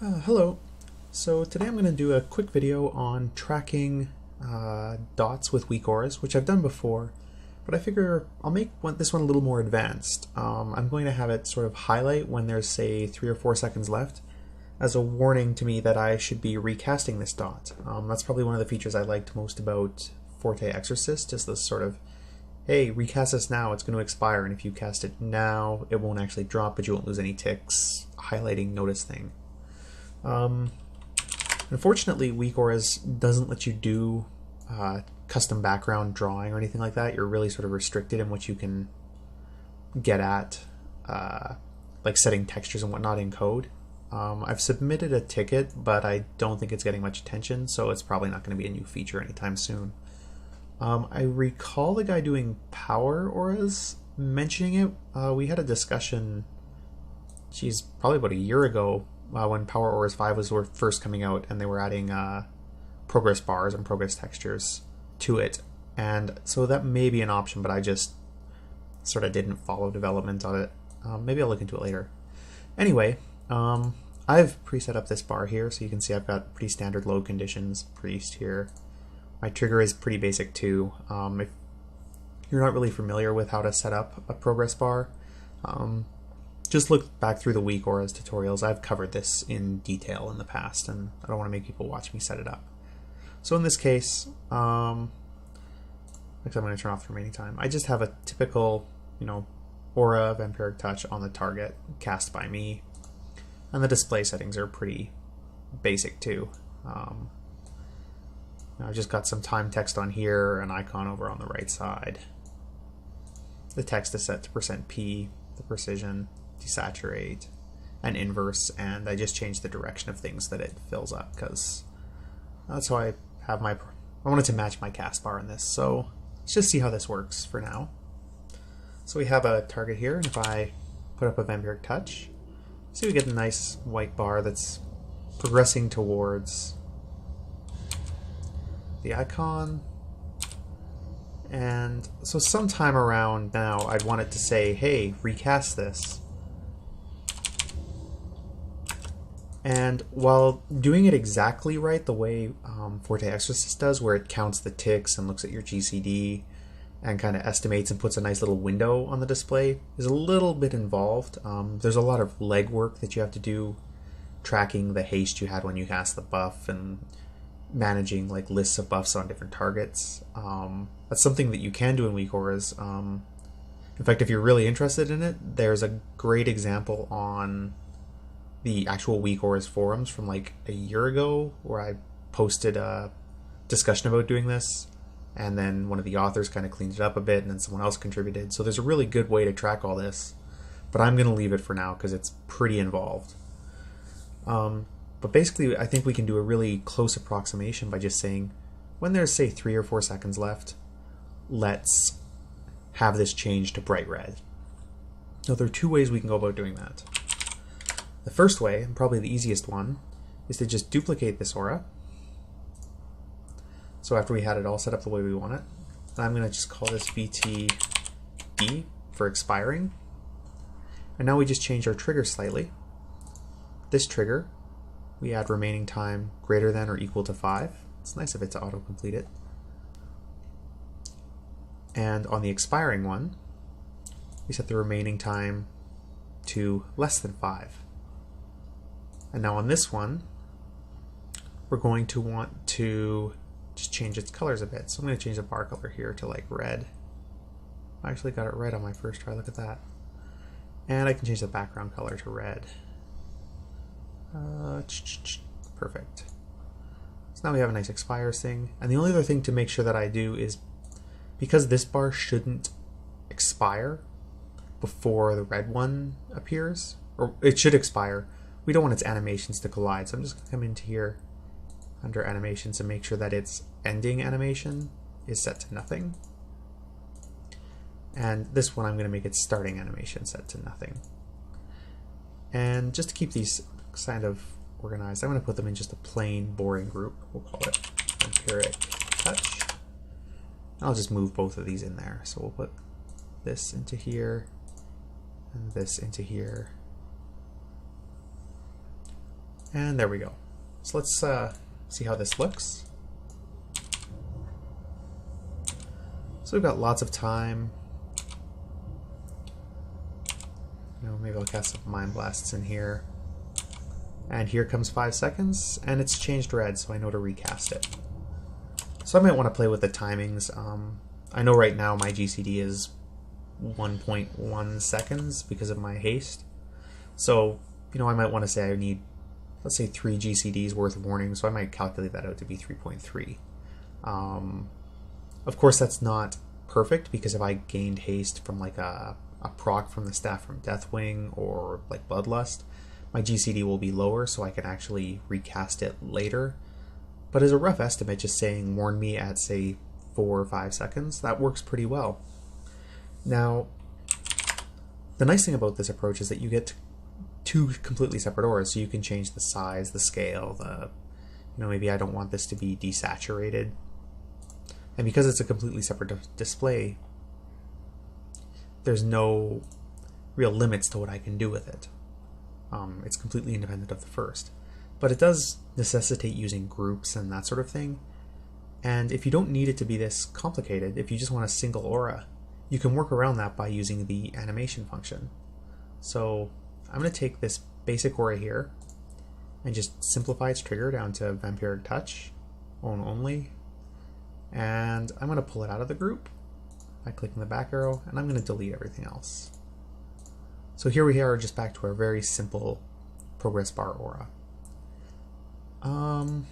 Hello. So today I'm going to do a quick video on tracking dots with weak auras, which I've done before, but I figure I'll make this one a little more advanced. I'm going to have it sort of highlight when there's, say, 3 or 4 seconds left as a warning to me that I should be recasting this dot. That's probably one of the features I liked most about Forte Exorcist, is this sort of, hey, recast this now, it's going to expire, and if you cast it now, it won't actually drop, but you won't lose any ticks, highlighting notice thing. Unfortunately, weak auras doesn't let you do custom background drawing or anything like that. You're really sort of restricted in what you can get at, like setting textures and whatnot in code. I've submitted a ticket, but I don't think it's getting much attention, so it's probably not going to be a new feature anytime soon. I recall the guy doing power auras mentioning it. We had a discussion, geez, probably about a year ago, when Power Auras 5 was first coming out, and they were adding progress bars and progress textures to it. And so that may be an option, but I just sort of didn't follow development on it. Maybe I'll look into it later. Anyway, I've preset up this bar here, so you can see I've got pretty standard load conditions priest here. My trigger is pretty basic too. If you're not really familiar with how to set up a progress bar, just look back through the weak auras tutorials. I've covered this in detail in the past, and I don't want to make people watch me set it up. So in this case, I'm going to turn off the remaining time. I just have a typical, aura vampiric touch on the target cast by me, and the display settings are pretty basic too. I've just got some time text on here, an icon over on the right side. The text is set to %p, the precision, desaturate, and inverse, and I just changed the direction of things that it fills up, because that's how I have I wanted to match my cast bar in this. So let's just see how this works for now. So we have a target here, and if I put up a vampiric touch, see we get a nice white bar that's progressing towards the icon. And so sometime around now I'd want it to say, hey, recast this. And while doing it exactly right, the way Forte Exorcist does, where it counts the ticks and looks at your GCD and kind of estimates and puts a nice little window on the display, is a little bit involved. There's a lot of legwork that you have to do, tracking the haste you had when you cast the buff and managing like lists of buffs on different targets. That's something that you can do in weak auras. In fact, if you're really interested in it, there's a great example on the actual weak auras forums from like a year ago, where I posted a discussion about doing this, and then one of the authors kind of cleaned it up a bit, and then someone else contributed. So there's a really good way to track all this, but I'm going to leave it for now because it's pretty involved. But basically, I think we can do a really close approximation by just saying, when there's, say, 3 or 4 seconds left, let's have this change to bright red. Now, there are 2 ways we can go about doing that. The first way, and probably the easiest one, is to just duplicate this aura. So after we had it all set up the way we want it, I'm going to just call this VTE for expiring. And now we just change our trigger slightly. This trigger, we add remaining time greater than or equal to 5. It's nice of it to auto-complete it. And on the expiring one, we set the remaining time to less than 5. And now on this one, we're going to want to just change its colors a bit. So I'm going to change the bar color here to like red. I actually got it right on my first try, look at that. And I can change the background color to red. Perfect. So now we have a nice expires thing. And the only other thing to make sure that I do is, because this bar shouldn't expire before the red one appears, or it should expire, we don't want its animations to collide. So I'm just going to come into here under animations and make sure that its ending animation is set to nothing. And this one I'm going to make its starting animation set to nothing. And just to keep these kind of organized, I'm going to put them in just a plain boring group. We'll call it Vampiric Touch. I'll just move both of these in there. So we'll put this into here and this into here. And there we go. So let's see how this looks. So we've got lots of time. Maybe I'll cast some Mind Blasts in here. And here comes 5 seconds, and it's changed red, so I know to recast it. So I might want to play with the timings. I know right now my GCD is 1.1 seconds because of my haste. So, I might want to say I need, let's say, 3 GCDs worth of warning, so I might calculate that out to be 3.3. Of course, that's not perfect, because if I gained haste from like a proc from the staff from Deathwing or like Bloodlust, my GCD will be lower, so I can actually recast it later. But as a rough estimate, just saying warn me at, say, 4 or 5 seconds, that works pretty well. Now, the nice thing about this approach is that you get 2 completely separate auras, so you can change the size, the scale, maybe I don't want this to be desaturated. And because it's a completely separate display, there's no real limits to what I can do with it. It's completely independent of the first. But it does necessitate using groups and that sort of thing. And if you don't need it to be this complicated, if you just want a single aura, you can work around that by using the animation function. So I'm going to take this basic aura here and just simplify its trigger down to Vampiric Touch, Own Only, and I'm going to pull it out of the group by clicking the back arrow, and I'm going to delete everything else. So here we are, just back to our very simple progress bar aura. I'm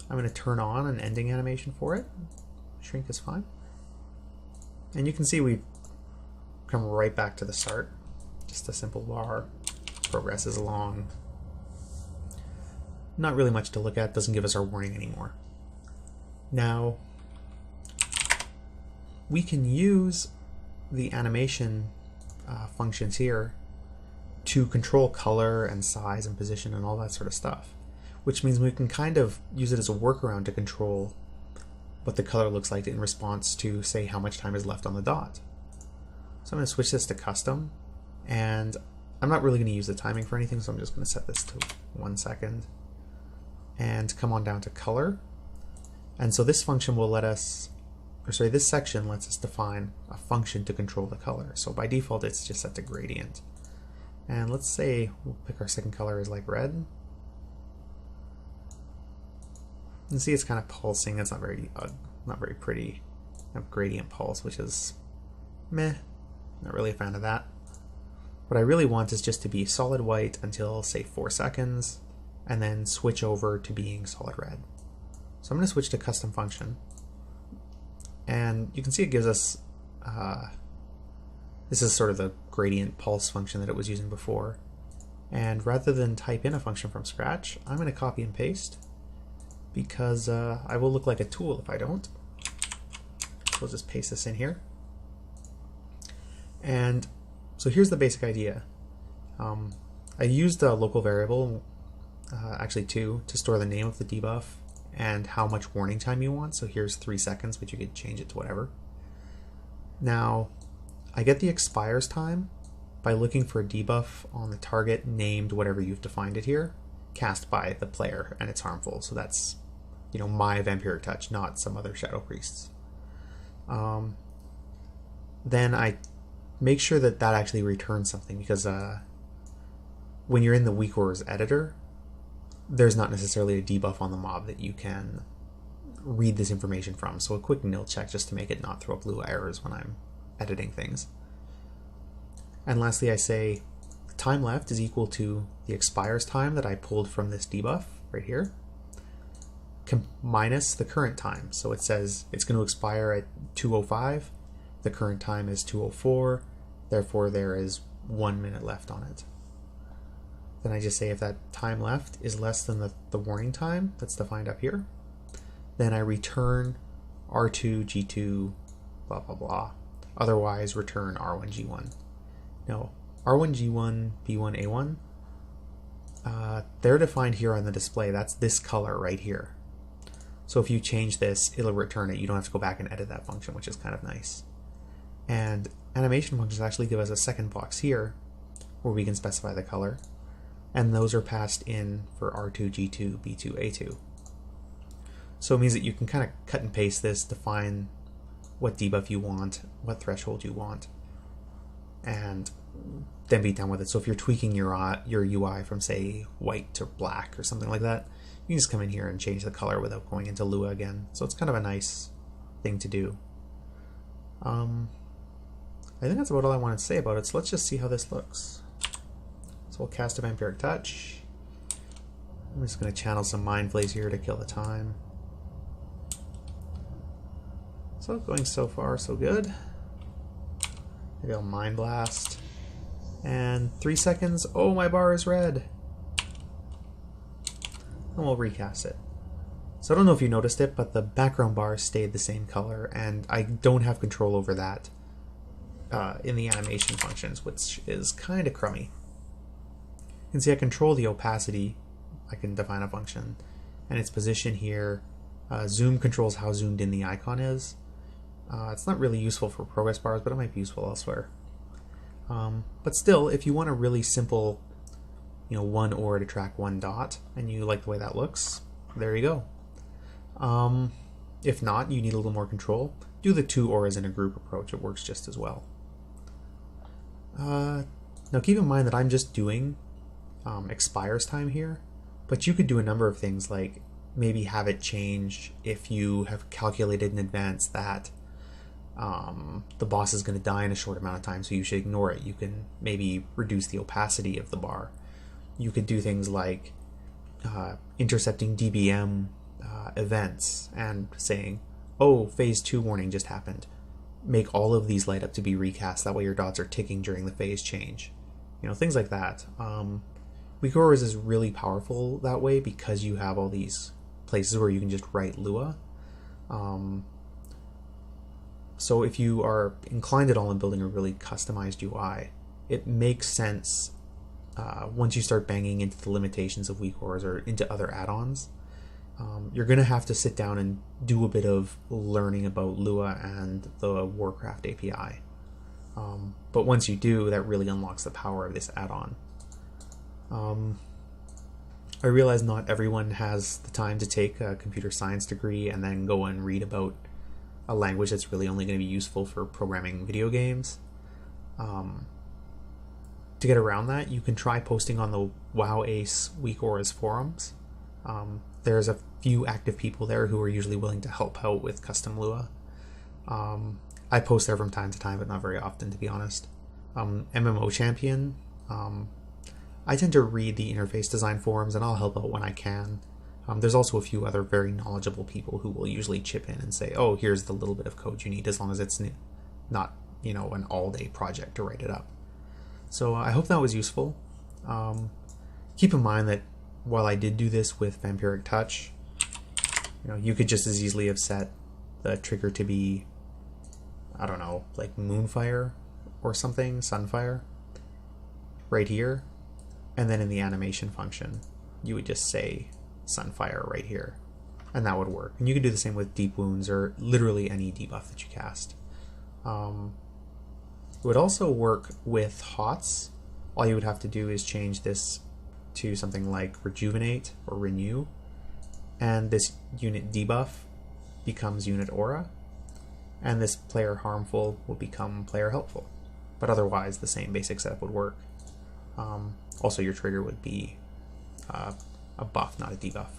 going to turn on an ending animation for it. Shrink is fine. And you can see we come right back to the start. Just a simple bar. Progresses along. Not really much to look at, doesn't give us our warning anymore. Now, we can use the animation functions here to control color and size and position and all that sort of stuff, which means we can kind of use it as a workaround to control what the color looks like in response to, say, how much time is left on the dot. So I'm going to switch this to custom, and I'm not really going to use the timing for anything, so I'm just going to set this to 1 second and come on down to color. And so this function will let us, this section lets us define a function to control the color. So by default, it's just set to gradient. And let's say we'll pick our second color as like red. And see, it's kind of pulsing. It's not very pretty. I have gradient pulse, which is meh. Not really a fan of that. What I really want is just to be solid white until, say, 4 seconds, and then switch over to being solid red. So I'm going to switch to custom function. And you can see it gives us, this is sort of the gradient pulse function that it was using before. And rather than type in a function from scratch, I'm going to copy and paste, because I will look like a tool if I don't. So we'll just paste this in here. And so here's the basic idea. I used a local variable, actually 2, to store the name of the debuff and how much warning time you want. So here's 3 seconds, but you could change it to whatever. Now, I get the expires time by looking for a debuff on the target named whatever you've defined it here, cast by the player, and it's harmful. So that's, my Vampiric Touch, not some other Shadow Priests. Then I make sure that that actually returns something, because when you're in the weak auras editor, there's not necessarily a debuff on the mob that you can read this information from. So a quick nil check just to make it not throw up blue errors when I'm editing things. And lastly, I say time left is equal to the expires time that I pulled from this debuff right here, minus the current time. So it says it's going to expire at 2:05. The current time is 2:04. Therefore, there is 1 minute left on it. Then I just say if that time left is less than the warning time that's defined up here, then I return R2, G2, blah, blah, blah. Otherwise, return R1, G1. Now, R1, G1, B1, A1, they're defined here on the display. That's this color right here. So if you change this, it'll return it. You don't have to go back and edit that function, which is kind of nice. And animation functions actually give us a second box here where we can specify the color. and those are passed in for R2, G2, B2, A2. So it means that you can kind of cut and paste this, define what debuff you want, what threshold you want, and then be done with it. So if you're tweaking your UI from, say, white to black or something like that, you can just come in here and change the color without going into Lua again. So it's kind of a nice thing to do. I think that's about all I wanted to say about it, so let's just see how this looks. So we'll cast a Vampiric Touch. I'm just going to channel some Mind Flays here to kill the time. So going so far so good. Maybe I'll Mind Blast. And 3 seconds, oh, my bar is red. And we'll recast it. So I don't know if you noticed it, but the background bar stayed the same color, and I don't have control over that in the animation functions, which is kind of crummy. You can see I control the opacity. I can define a function, and its position here. Zoom controls how zoomed in the icon is. It's not really useful for progress bars, but it might be useful elsewhere. But still, if you want a really simple, one aura to track one dot, and you like the way that looks, there you go. If not, you need a little more control, do the 2 auras in a group approach. It works just as well. Now keep in mind that I'm just doing expires time here, but you could do a number of things, like maybe have it change if you have calculated in advance that the boss is going to die in a short amount of time, so you should ignore it. You can maybe reduce the opacity of the bar. You could do things like intercepting DBM events and saying, oh, phase 2 warning just happened. Make all of these light up to be recast, that way your dots are ticking during the phase change. Things like that. Weak auras is really powerful that way because you have all these places where you can just write Lua. So if you are inclined at all in building a really customized UI, it makes sense once you start banging into the limitations of weak auras or into other add-ons. You're going to have to sit down and do a bit of learning about Lua and the Warcraft API. But once you do, that really unlocks the power of this add-on. I realize not everyone has the time to take a computer science degree and then go and read about a language that's really only going to be useful for programming video games. To get around that, you can try posting on the WoW Ace Weak Auras forums. There's a few active people there who are usually willing to help out with custom Lua. I post there from time to time, but not very often, to be honest. MMO Champion, I tend to read the interface design forums, and I'll help out when I can. There's also a few other very knowledgeable people who will usually chip in and say, oh, here's the little bit of code you need, as long as it's not, an all-day project to write it up. So I hope that was useful. Keep in mind that while I did do this with Vampiric Touch, you could just as easily have set the trigger to be, I don't know, like Moonfire or something, Sunfire, right here. And then in the animation function, you would just say Sunfire right here, and that would work. And you could do the same with Deep Wounds or literally any debuff that you cast. It would also work with HOTS. All you would have to do is change this to something like Rejuvenate or Renew, and this unit debuff becomes unit aura, and this player harmful will become player helpful. But otherwise, the same basic setup would work. Also, your trigger would be a buff, not a debuff.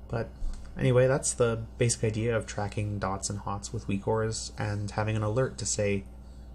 But anyway, that's the basic idea of tracking dots and HOTS with weak auras and having an alert to say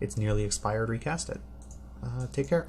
it's nearly expired, recast it. Take care.